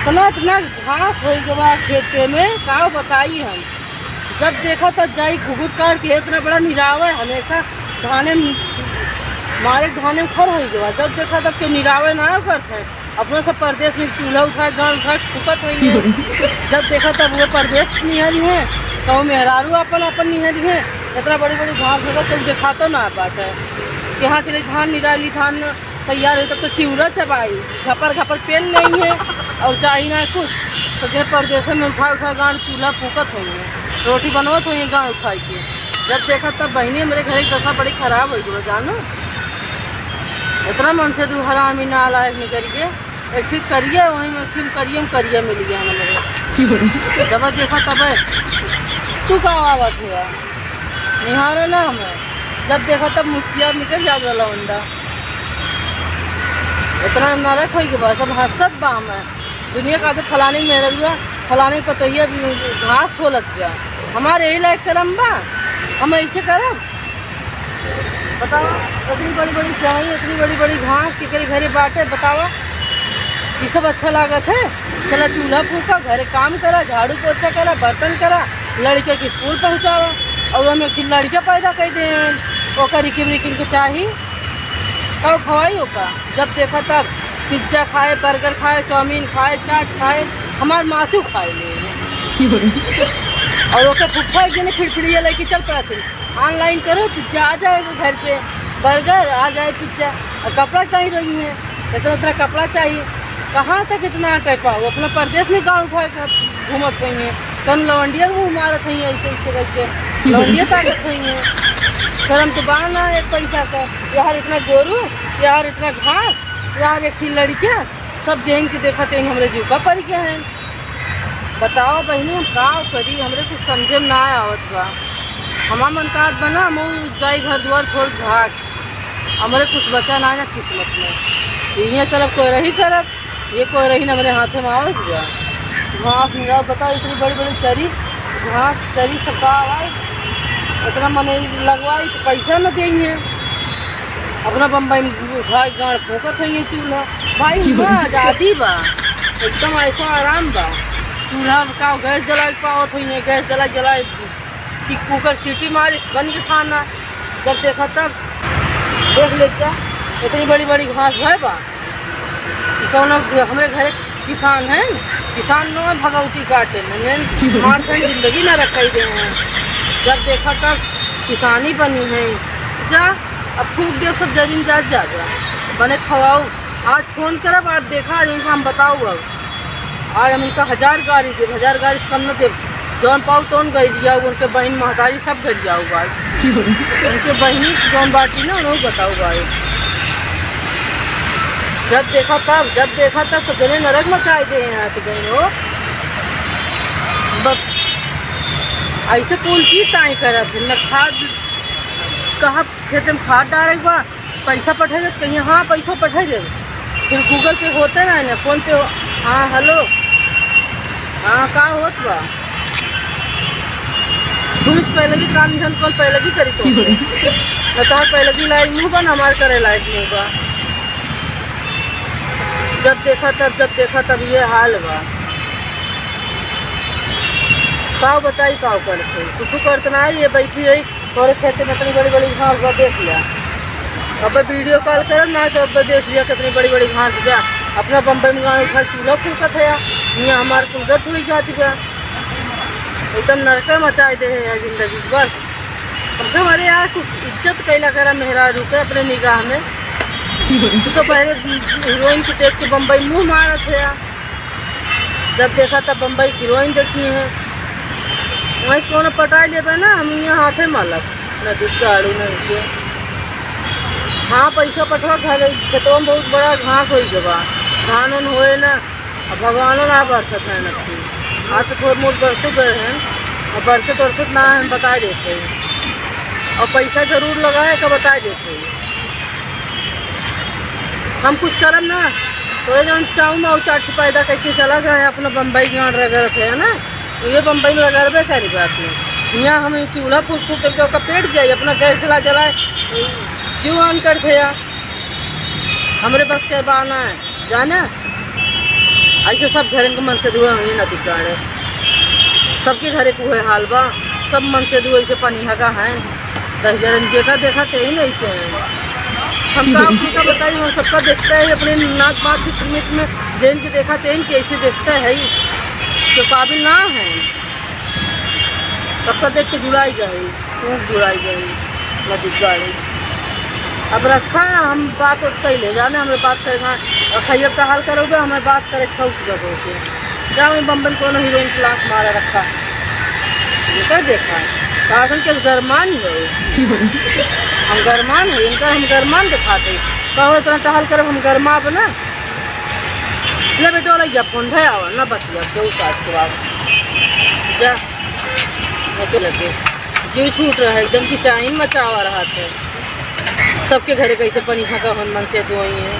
इतना इतना घास हो गया खेते में का बताई हम। जब देखो तो जाई घुघुट काट के इतना बड़ा निरावे हमेशा धाने मारे धाने में खर हो गया। जब देखा तब के निरावे ना करते अपना सब प्रदेश में चूल्हा उठाए गाँव उठाए फुकत हुई है। जब देखा तब वो प्रदेश निहरी है तो मेहरारू अपन अपन निहरी है। इतना बड़ी बड़ी घास होगा तो देखा तो ना पाता है कि हाँ चले धान निराली धान तैयार है तब तो चिवड़ा चबाई घपर घपर पेल नहीं है और चाहिए ना कुछ तो जो प्रदेश में उठा उठा गाँव चूल्हा फूकत हुई है रोटी बनवत हुई है गाँव उठाई के। जब देखा तब बहनी मेरे घर की दशा बड़ी खराब हो गई जानो। इतना मन से दू हरामी ना लायक नहीं करिए एक चीज करिए वहीं में फिर करिए मिल गया हमें। जब देखा तब तू का आवत हुआ निहारे ना हमें। जब देखा तब मुस्कियात निकल जाएगा लौंडा इतना नरक हो गया सब हंसत बा हमें दुनिया का तो फलाने मेरे हुआ फलाने पतैया घास हो लग गया हमारे यही लायक करम बा हम ऐसे करब बताओ। इतनी बड़ी बड़ी चावल इतनी बड़ी बड़ी घास के करी घरे बाटे बताओ ये सब अच्छा लागत है। चला चूल्हा फूका घरे काम करा झाड़ू पोछा करा बर्तन करा लड़के के स्कूल पहुँचावा और हमें फिर लड़के पैदा कर दें ओकर रिकिम के चाहिए कब खवाई होगा। जब देखा तब पिज्ज़ा खाए बर्गर खाए चाउमीन खाए चाट खाए हमार मासू खाए ले और ओके फुफा एक दिन खिड़खिड़िया लेके चल पाते ऑनलाइन करो पिज्ज़ा आ जाएगा घर पे बर्गर आ जाए पिज्ज़ा और कपड़ा चाहिए रही है इतना इतना कपड़ा चाहिए कहाँ तक इतना कर पाओ अपना प्रदेश में गाँव उठा घूमत हुई हैं कम लवंडिया को मारत हुई हैं ऐसे ऐसे करके लवंडिया ताकत हुई हैं शर्म तो बाना एक पैसा का यार इतना गोरू यार इतना घास यार एक ही लड़कियाँ सब जहन के देखा तेन हमारे जीव का पड़ गया है। बताओ बहनों का करी हमरे कुछ समझे में ना आवत बा हमारा मन का बना मुँह जाई घर द्वार छोड़ घाट हमारे कुछ बचा ना किस्मत में ये चलब कोई रही करब ये कोई रही ना मेरे हाथे में आवत गया घास मेरा बताओ इतनी बड़ी बड़ी चरी घास चरी सब आवाज इतना मन लगवाई तो पैसा न देंगे अपना बम्बई में उठाई गाड़ फोकत है चूल्हा भाई बा आज़ादी बा एकदम ऐसा आराम बा चूल्हा का गैस जला पावत हुई है गैस जला कुकर सीटी मारी बन के खाना। जब देखा तब देख ले क्या इतनी बड़ी बड़ी घास है बा कौन हमारे घर किसान हैं किसान नो भगवती काटे मारते जिंदगी ना रखाई दे हैं। जब देखा तब किसानी बनी है जा अब फूक दे सब जरीन जा बने खवाओ आज फ़ोन करब आज देखा आज इनका हम बताओ अब आज हम इनका 1000 गाड़ी दे 1000 गाड़ी से कम न दे जौन पाओ तौन गई दिया उनके बहन महतारी सब गई जाओ भाई उनके बहनी जौन बाटी ना उन्होंने बताओ भाई। जब देखा तब तो गले नरक मचाए दे यहाँ तो गए हो बस ऐसे कौन चीज़ ताई करत है न खाद कहाँ खेत में खाद डाले बा पैसा पठे दे कहीं हाँ पैसा पठे दे फिर गूगल पे होते ना फ़ोन पे हाँ हेलो हाँ का होत बा तुम पहले की काम धन कल पहले की करी तो पहले की लायक मुँह बन हमारे करे लायक मुँह बा। जब देखा तब ये हाल बा काव बताई काव करते कुछ करते ना ये बैठी है थोड़े खेते में इतनी बड़ी बड़ी घास बा देख लिया अब वीडियो कॉल कर ना तो अब देख लिया कितनी बड़ी बड़ी घास जा अपना बम्बई में गाँव उठा चूल्हा फूकत है यहाँ हमारे कुलगत हुई जाती बा एकदम नरक मचाए दे है जिंदगी बस कम से हमारे यार कुछ इज्जत कैला करा मेहरा रुके अपने निगाह में तू तो पहले हीरोइन को देख के बम्बई मुँह मारा थे। जब देखा तब बम्बई हीरोइन देखी है वहीं कौन पटाई ले ना हम यहाँ हाथे मालक न गाड़ू न के हाँ पैसा पठवा घर खेतों में बहुत बड़ा घास हो गया धान उन होए ना भगवानों ना बरसत है न आज तो थोड़ा मोट बरसों गए हैं और बरसत ना हम बता देते हैं और पैसा जरूर लगाए का बता देते हैं हम कुछ करम ना तो जो चाहूँ मैं चाट पैदा करके चला गया है अपना बम्बई गाँव रगड़त है ना तो ये बम्बई में लगरबे करी बात में यहाँ हम चूल्हा फूक फूक करके उसका पेट जाए अपना गैस जलाए जीव ऑन कर थे हमारे बस के बहाना है जाना ऐसे सब घरन के मन से दुआ हुई ना दिक्कत सबके घरे को है हाल बा सब मन से दुआ ऐसे पानी हगा है 10 जन जेका देखा ते ही नहीं से हम काम की का बताई हम सबका देखता है अपने नाक बात फिक्र में जैन के देखा ते इनके ऐसे देखता है तो काबिल ना है सबका देख के जुड़ाई गई खूब जुड़ाई गई नदी गाड़ी अब रखा हम बात कही ले जाने हमें बात करेगा और खैर का हाल करोगे हमें बात करे शौक जगह से जाओ बम्बन को हीरोइन की लाख मारा रखा ये क्या देखा शासन के गरमान ही है हम गरमान है इनका हम गरमान दिखाते कहो इतना टहल कर हम गरमा बना ले बेटो लग जा फोन है आवा ना बच जा दो साथ के बाद जा लगे जीव छूट रहा है एकदम की चाइन मचावा रहा था सबके घरे कैसे पनी का मन से दुआई है।